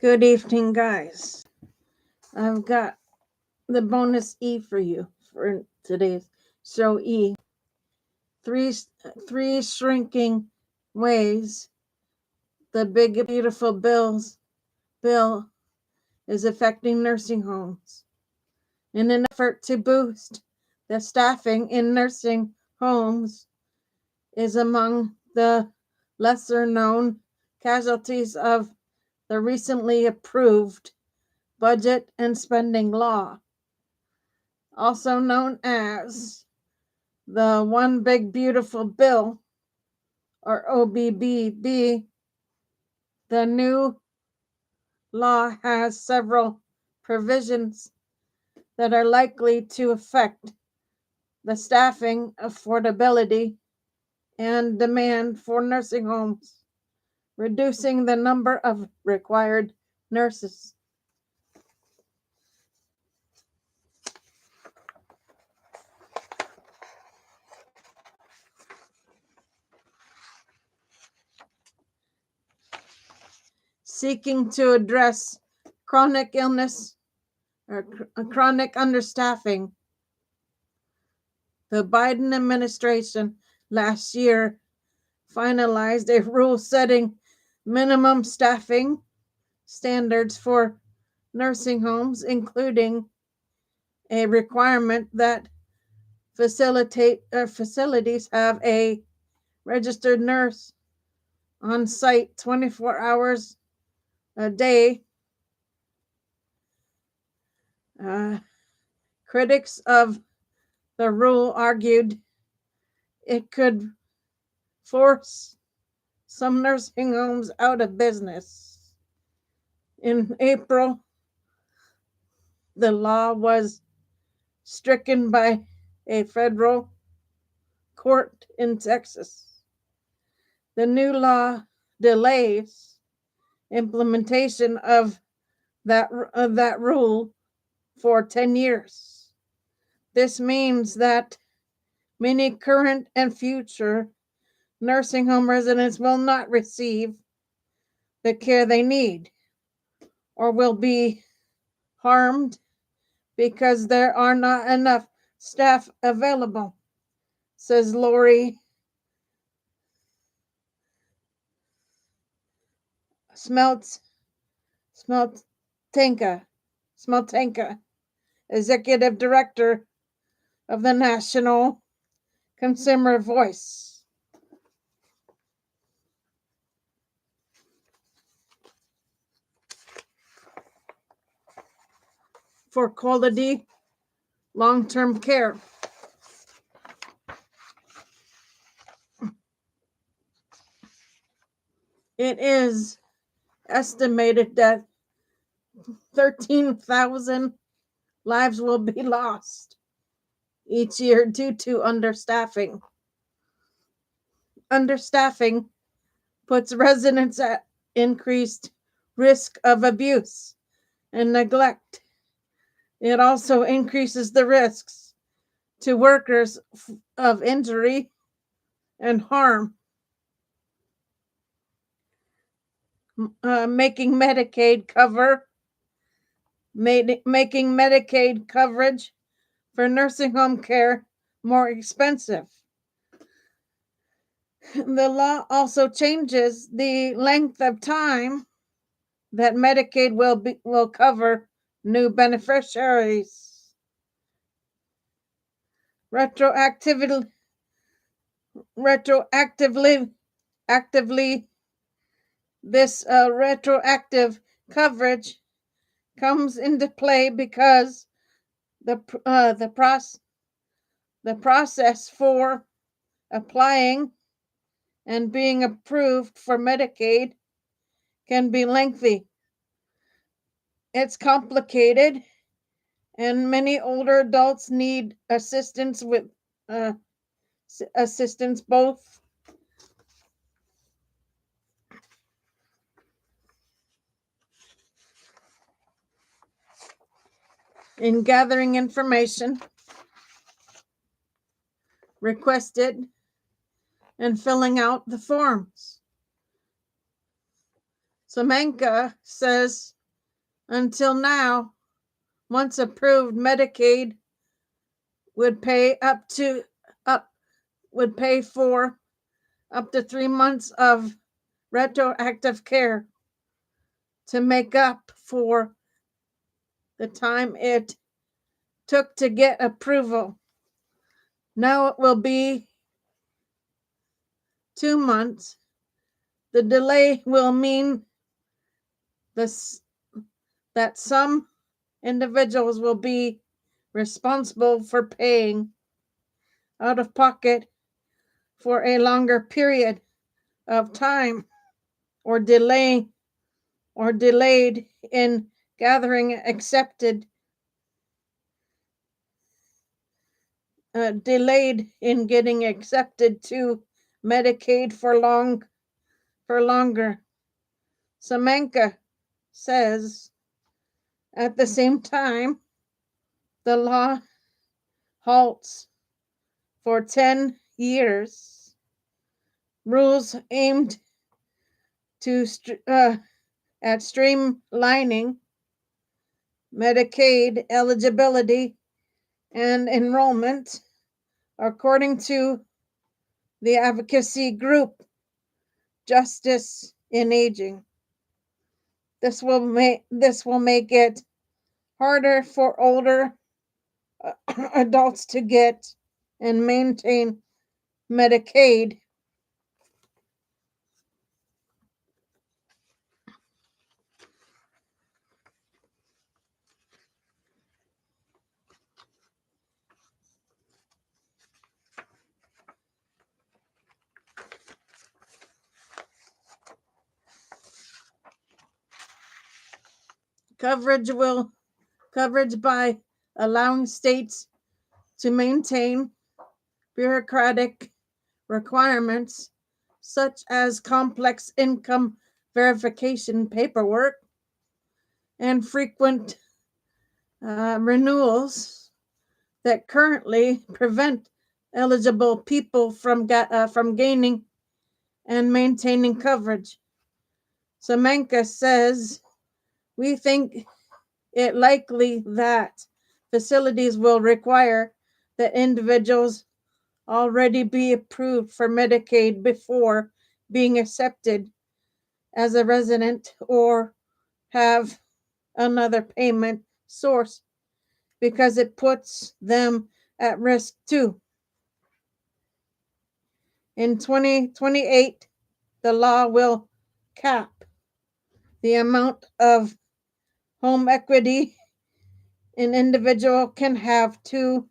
Good evening, guys. I've got the bonus E for you for today's show. Three three shrinking ways the big beautiful bill is affecting nursing homes. In an effort to boost the staffing in nursing homes is among the lesser known casualties of the recently approved budget and spending law, also known as the One Big Beautiful Bill, or OBBB. The new law has several provisions that are likely to affect the staffing, affordability, and demand for nursing homes, reducing the number of required nurses. Seeking to address chronic illness or chronic understaffing, the Biden administration last year finalized a rule setting minimum staffing standards for nursing homes, including a requirement that facilities have a registered nurse on site 24 hours a day. Critics of the rule argued it could force some nursing homes out of business. In April, the law was stricken by a federal court in Texas. The new law delays implementation of that rule for 10 years. This means that many current and future nursing home residents will not receive the care they need or will be harmed because there are not enough staff available, says Lori Smeltenka, executive director of the National Consumer Voice. For quality long-term care. It is estimated that 13,000 lives will be lost each year due to understaffing. Understaffing puts residents at increased risk of abuse and neglect. It also increases the risks to workers of injury and harm, making Medicaid coverage for nursing home care more expensive. The law also changes the length of time that Medicaid will cover new beneficiaries. Retroactively, this retroactive coverage comes into play because the process for applying and being approved for Medicaid can be lengthy. It's complicated, and many older adults need assistance both in gathering information requested and filling out the forms. Semenka says, until now, once approved, Medicaid would pay for up to 3 months of retroactive care to make up for the time it took to get approval. Now it will be 2 months. The delay will mean that some individuals will be responsible for paying out of pocket for a longer period of time, or delayed in gathering delayed in getting accepted to Medicaid for longer. Semenka says, at the same time, the law halts for 10 years. Rules aimed at streamlining Medicaid eligibility and enrollment, according to the advocacy group Justice in Aging. This will make it harder for older adults to get and maintain Medicaid. Coverage by allowing states to maintain bureaucratic requirements such as complex income verification paperwork and frequent renewals that currently prevent eligible people from gaining and maintaining coverage. Semenka says, we think it likely that facilities will require that individuals already be approved for Medicaid before being accepted as a resident or have another payment source, because it puts them at risk too. In 2028, the law will cap the amount of home equity an individual can have to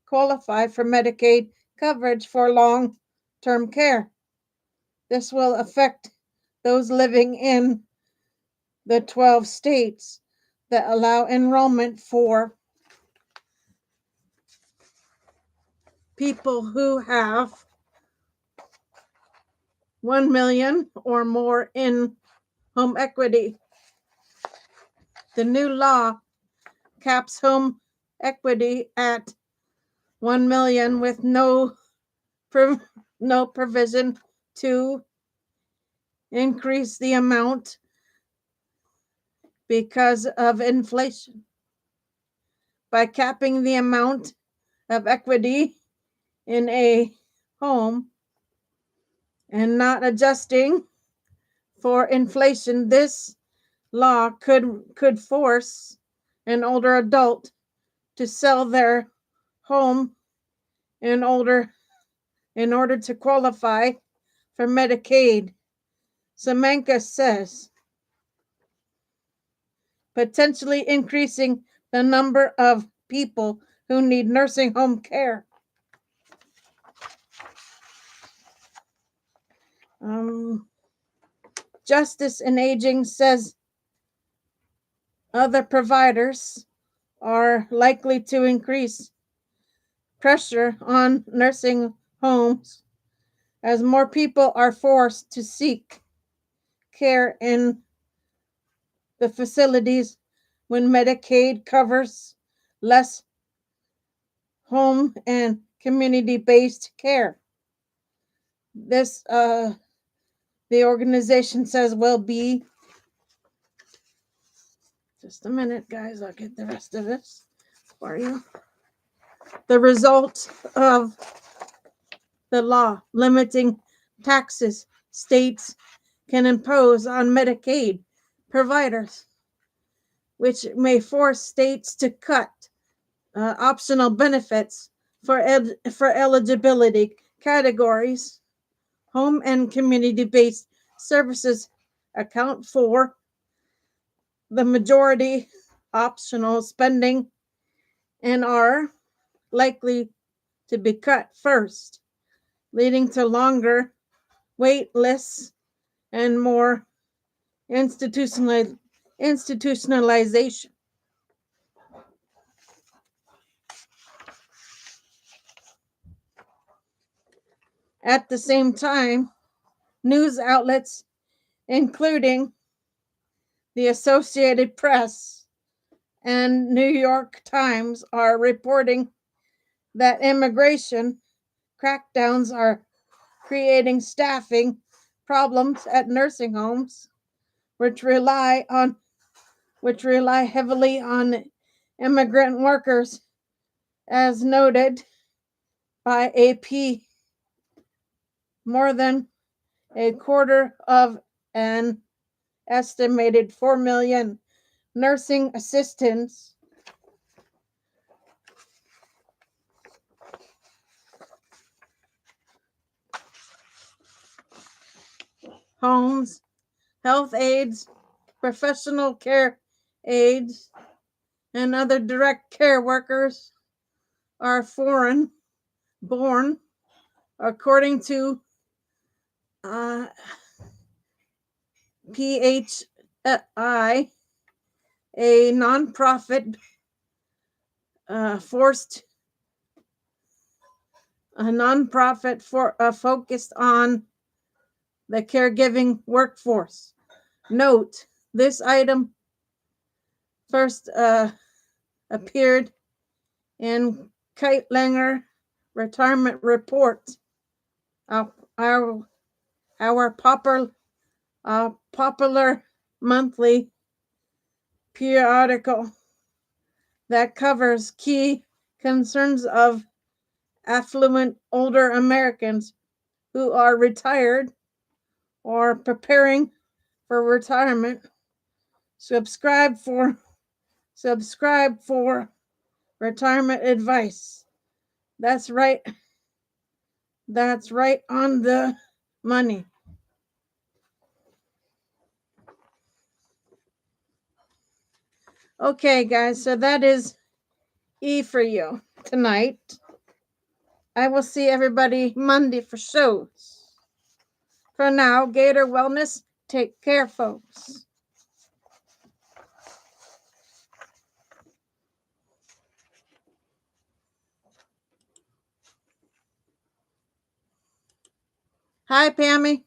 qualify for Medicaid coverage for long-term care. This will affect those living in the 12 states that allow enrollment for people who have 1 million or more in home equity. The new law caps home equity at 1 million with no provision to increase the amount because of inflation. By capping the amount of equity in a home and not adjusting for inflation, this law could force an older adult to sell their home in order to qualify for Medicaid. Semenka says, potentially increasing the number of people who need nursing home care. Justice in Aging says other providers are likely to increase pressure on nursing homes as more people are forced to seek care in the facilities when Medicaid covers less home and community-based care. This the organization says will be Just a minute, guys. I'll get the rest of this for you. The result of the law limiting taxes states can impose on Medicaid providers, which may force states to cut optional benefits for eligibility categories. Home and community-based services account for the majority optional spending and are likely to be cut first, leading to longer wait lists and more institutionalization. At the same time, news outlets, including the Associated Press and New York Times, are reporting that immigration crackdowns are creating staffing problems at nursing homes, which rely heavily on immigrant workers, as noted by AP. More than a quarter of an estimated 4 million nursing assistants homes, health aides, professional care aides, and other direct care workers are foreign born, according to PHI, a nonprofit focused on the caregiving workforce. Note, this item first appeared in Keitlinger Retirement Report, our popular monthly periodical that covers key concerns of affluent older Americans who are retired or preparing for retirement. Subscribe for retirement advice. That's right on the money. Okay, guys, so that is E for you tonight. I will see everybody Monday for shows. For now, Gator Wellness, take care, folks. Hi, Pammy.